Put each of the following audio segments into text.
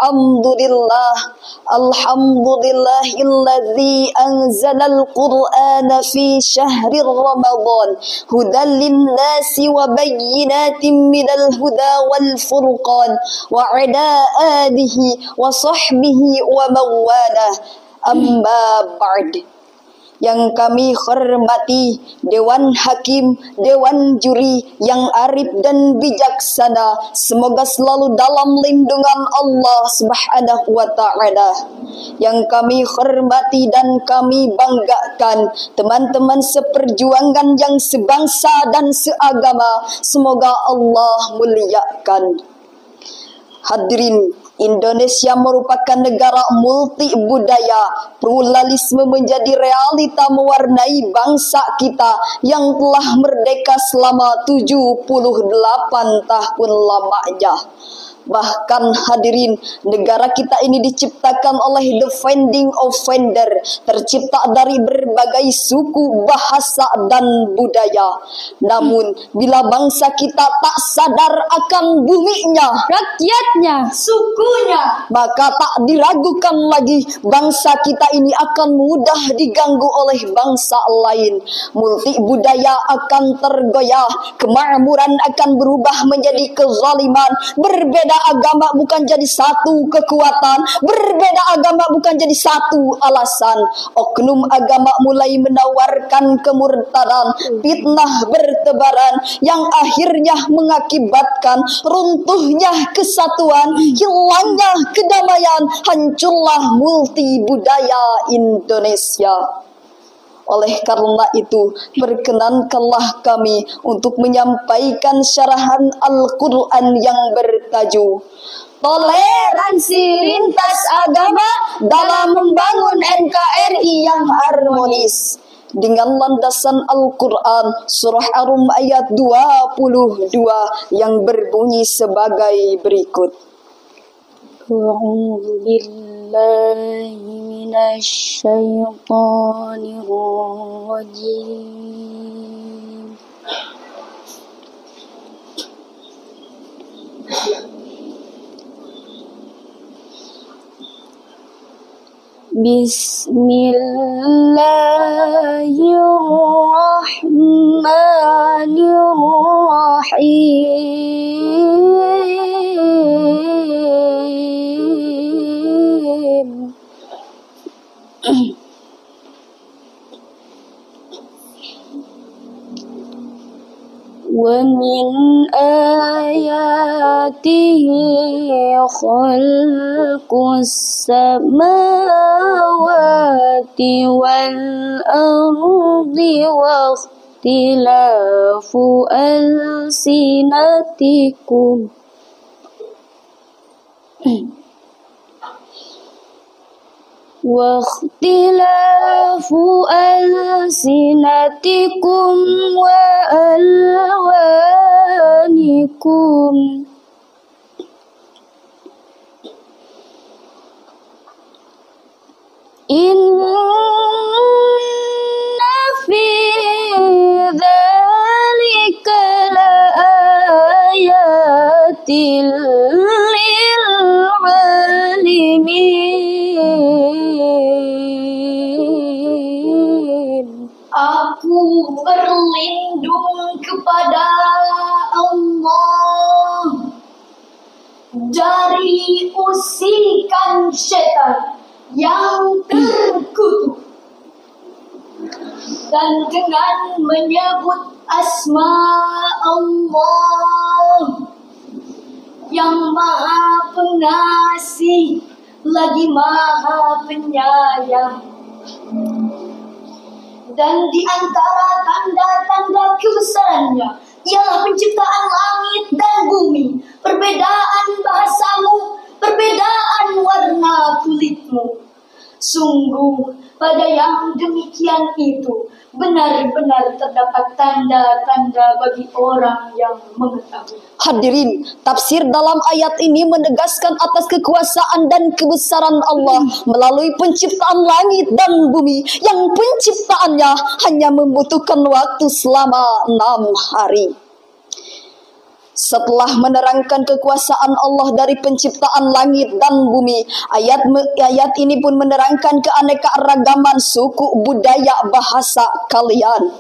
Alhamdulillahilladzi anzalal qur'ana fi syahri Ramadan hudan linnasi wa bayyinatin minal huda wal furqan wa ala alihi wa sahbihi wa mawalah. Amma ba'd. Yang kami hormati Dewan Hakim, Dewan Juri yang arif dan bijaksana, semoga selalu dalam lindungan Allah Subhanahu wa Ta'ala. Yang kami hormati dan kami banggakan teman-teman seperjuangan yang sebangsa dan seagama, semoga Allah muliakan. Hadirin, Indonesia merupakan negara multi budaya. Pluralisme menjadi realita mewarnai bangsa kita yang telah merdeka selama 78 tahun lamanya. Bahkan hadirin, negara kita ini diciptakan oleh the founding offender, tercipta dari berbagai suku, bahasa, dan budaya. Namun, bila bangsa kita tak sadar akan buminya, rakyatnya, sukunya, maka tak diragukan lagi bangsa kita ini akan mudah diganggu oleh bangsa lain. Multi budaya akan tergoyah, kemakmuran akan berubah menjadi kezaliman. Berbeda agama bukan jadi satu kekuatan, berbeda agama bukan jadi satu alasan. Oknum agama mulai menawarkan kemurtadan, fitnah bertebaran yang akhirnya mengakibatkan runtuhnya kesatuan, hilangnya kedamaian, hancurlah multi budaya Indonesia. Oleh karena itu, perkenankanlah kami untuk menyampaikan syarahan Al-Quran yang bertajuk Toleransi Lintas Agama dalam Membangun NKRI yang Harmonis, dengan landasan Al-Quran Surah Ar-Rum ayat 22 yang berbunyi sebagai berikut. A'udzu billahi minasy syaithanir rajim. Bismillahirrahmanirrahim. Wa min ayatihi khalqus samawati wal ardi wa ikhtilafu alsinatikum wa alwanikum. Inna fi dzalika laayatil lil alimin. Aku berlindung kepada Allah dari usikan syaitan yang terkutuk, dan dengan menyebut asma Allah yang maha pengasih lagi maha penyayang. Dan di antara tanda-tanda kebesarannya ialah penciptaan langit dan bumi, perbedaan bahasamu, perbedaan warna kulitmu. Sungguh pada yang demikian itu benar-benar terdapat tanda-tanda bagi orang yang mengetahui. Hadirin, tafsir dalam ayat ini menegaskan atas kekuasaan dan kebesaran Allah melalui penciptaan langit dan bumi yang penciptaannya hanya membutuhkan waktu selama 6 hari. Setelah menerangkan kekuasaan Allah dari penciptaan langit dan bumi, ayat ini pun menerangkan keanekaragaman suku, budaya, bahasa kalian.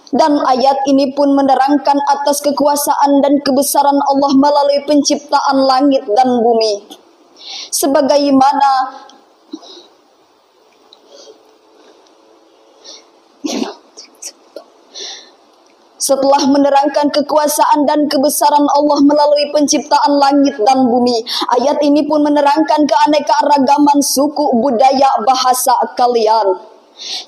Dan ayat ini pun menerangkan atas kekuasaan dan kebesaran Allah melalui penciptaan langit dan bumi. Sebagaimana setelah menerangkan kekuasaan dan kebesaran Allah melalui penciptaan langit dan bumi, ayat ini pun menerangkan keanekaragaman suku, budaya, bahasa kalian.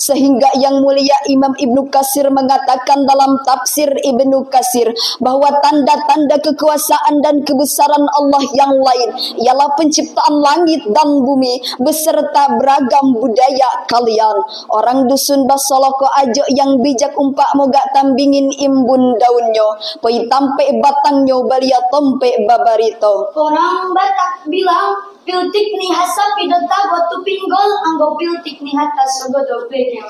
Sehingga yang mulia Imam Ibnu Katsir mengatakan dalam tafsir Ibnu Katsir bahwa tanda-tanda kekuasaan dan kebesaran Allah yang lain ialah penciptaan langit dan bumi beserta beragam budaya kalian. Orang dusun basoloko ajo yang bijak umpak moga tambingin imbun daunnya, poi tampe batangnya balia tompe babarito. Orang Batak bilang piltik ni hasa pidota gotu pinggol anggo piltik ni hata sogodo pegel.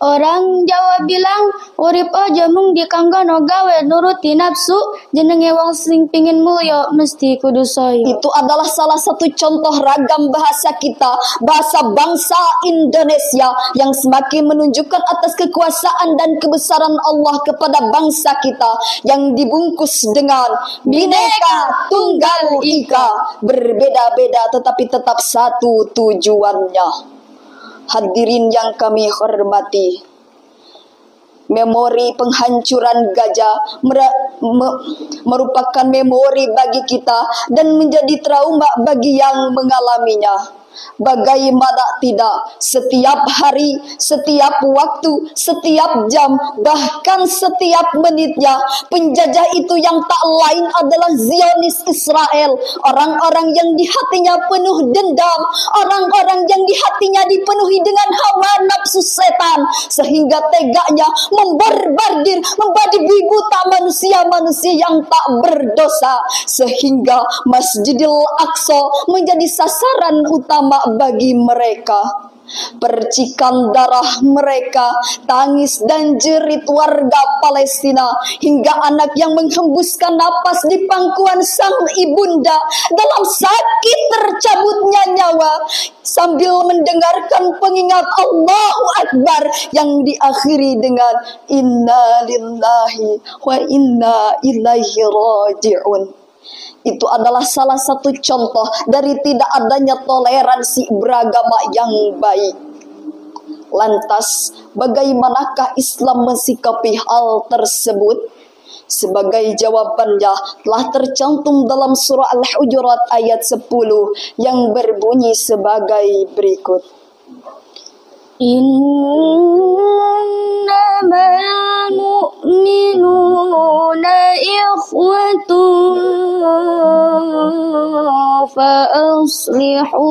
Orang Jawa bilang urip aja mung dikanggo gawe nuruti nafsu, jenenge wong sing pingin mulya mesti kudu soyo. Itu adalah salah satu contoh ragam bahasa kita, bahasa bangsa Indonesia yang semakin menunjukkan atas kekuasaan dan kebesaran Allah kepada bangsa kita yang dibungkus dengan Bhinneka Tunggal Ika, berbeda-beda tetapi tetap satu tujuannya. Hadirin yang kami hormati, memori penghancuran gajah merupakan memori bagi kita dan menjadi trauma bagi yang mengalaminya. Bagaimana tidak, setiap hari, setiap waktu, setiap jam, bahkan setiap menitnya, penjajah itu yang tak lain adalah Zionis Israel. Orang-orang yang di hatinya penuh dendam, orang-orang yang di hatinya dipenuhi dengan hawa nafsu setan, sehingga tegaknya membarbardir, membabi buta manusia-manusia yang tak berdosa, sehingga Masjidil Aqsa menjadi sasaran utama bagi mereka. Percikan darah mereka, tangis dan jerit warga Palestina, hingga anak yang menghembuskan napas di pangkuan sang ibunda dalam sakit tercabutnya nyawa, sambil mendengarkan pengingat Allahu Akbar yang diakhiri dengan Inna lillahi wa inna ilaihi raji'un. Itu adalah salah satu contoh dari tidak adanya toleransi beragama yang baik. Lantas, bagaimanakah Islam mensikapi hal tersebut? Sebagai jawabannya telah tercantum dalam surah Al-Hujurat ayat 10 yang berbunyi sebagai berikut. Innamal mu'minuna ikhwatun fa aslihu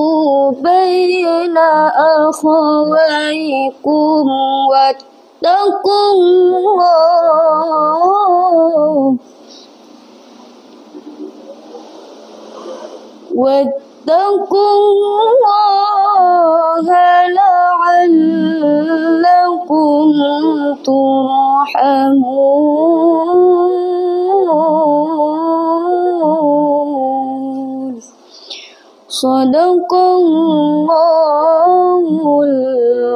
baina akhawaykum wattaqullah la'allakum turhamun. Shadaqallahul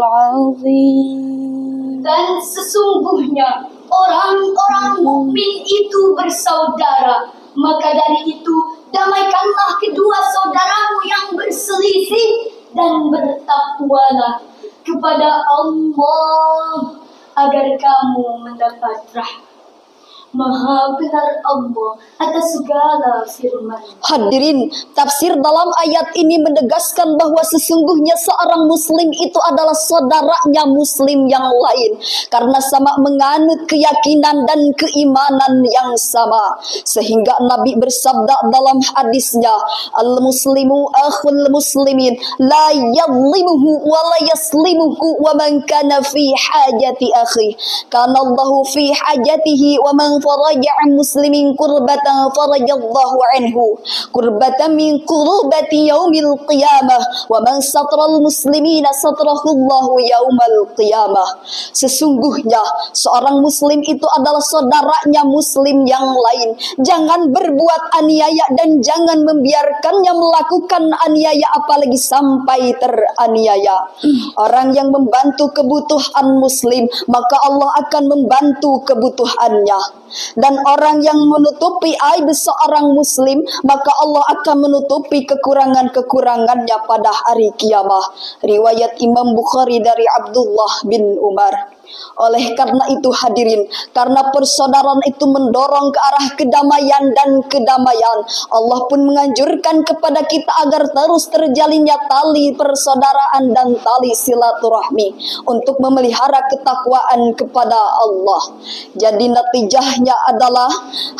azim. Dan sesungguhnya orang-orang mukmin itu bersaudara, maka dari itu damaikanlah kedua saudaramu yang berselisih dan bertakwalah kepada Allah agar kamu mendapat rahmat. Maha benar Allah atas segala firman. Hadirin, tafsir dalam ayat ini menegaskan bahwa sesungguhnya seorang muslim itu adalah saudaranya muslim yang lain karena sama menganut keyakinan dan keimanan yang sama. Sehingga Nabi bersabda dalam hadisnya, al-muslimu akhul muslimin la yadlimuhu wa la yaslimuhu wa man kana fi hajati akhi kana Allahu fi hajatihi wa man faraja an muslimin kurbatan farajallahu anhu kurbatan min kurbati yaumil qiyamah wa man satral muslimina satrahullahu yaumal qiyamah. Sesungguhnya seorang muslim itu adalah saudaranya muslim yang lain. Jangan berbuat aniaya dan jangan membiarkannya melakukan aniaya apalagi sampai teraniaya. Orang yang membantu kebutuhan muslim, maka Allah akan membantu kebutuhannya. Dan orang yang menutupi aib seorang muslim, maka Allah akan menutupi kekurangan-kekurangannya pada hari kiamat. Riwayat Imam Bukhari dari Abdullah bin Umar. Oleh karena itu hadirin, karena persaudaraan itu mendorong ke arah kedamaian dan kedamaian, Allah pun menganjurkan kepada kita agar terus terjalinnya tali persaudaraan dan tali silaturahmi untuk memelihara ketakwaan kepada Allah. Jadi natijahnya adalah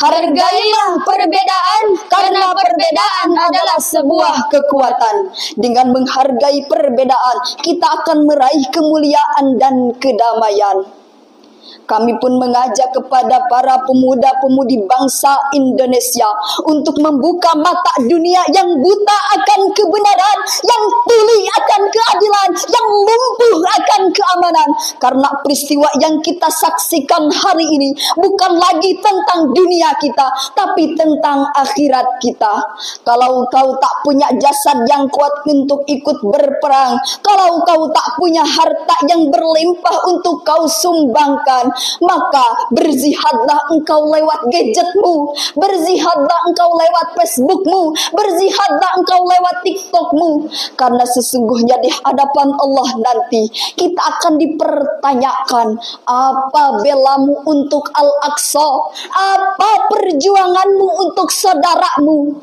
hargailah perbedaan karena perbedaan adalah sebuah kekuatan. Dengan menghargai perbedaan, kita akan meraih kemuliaan dan kedamaian. Kami pun mengajak kepada para pemuda-pemudi bangsa Indonesia untuk membuka mata dunia yang buta akan kebenaran, yang tuli akan keadilan, yang lumpuh akan keamanan. Karena peristiwa yang kita saksikan hari ini bukan lagi tentang dunia kita, tapi tentang akhirat kita. Kalau kau tak punya jasad yang kuat untuk ikut berperang, kalau kau tak punya harta yang berlimpah untuk kau sumbangkan, maka berzihadlah engkau lewat gadgetmu, berzihadlah engkau lewat Facebookmu, berzihadlah engkau lewat TikTokmu. Karena sesungguhnya di hadapan Allah nanti kita akan dipertanyakan, apa belamu untuk Al-Aqsa, apa perjuanganmu untuk saudaramu.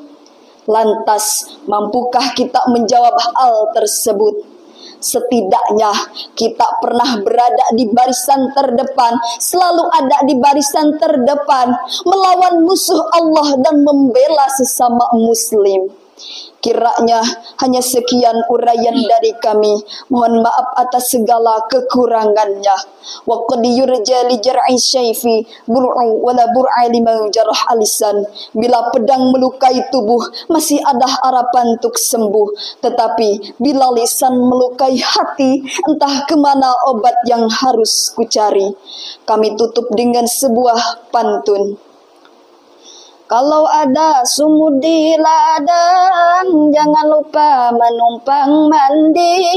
Lantas mampukah kita menjawab hal tersebut? Setidaknya kita pernah berada di barisan terdepan, selalu ada di barisan terdepan, melawan musuh Allah dan membela sesama muslim. Kiranya hanya sekian uraian dari kami. Mohon maaf atas segala kekurangannya. Wa qad yurja li jar'i syaifi bur'u wala bur'a liman jarah alisan. Bila pedang melukai tubuh, masih ada harapan untuk sembuh. Tetapi bila lisan melukai hati, entah kemana obat yang harus kucari. Kami tutup dengan sebuah pantun. Kalau ada sumur di ladang, jangan lupa menumpang mandi.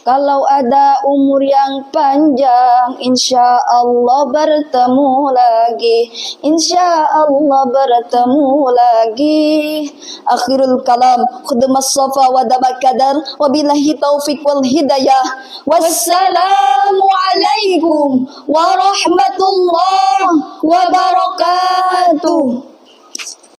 Kalau ada umur yang panjang, insya Allah bertemu lagi. Insya Allah bertemu lagi. Akhirul kalam, khudmas safa wa dama kadar, wabillahi taufiq wal hidayah. Wassalamu alaikum warahmatullahi wabarakatuh.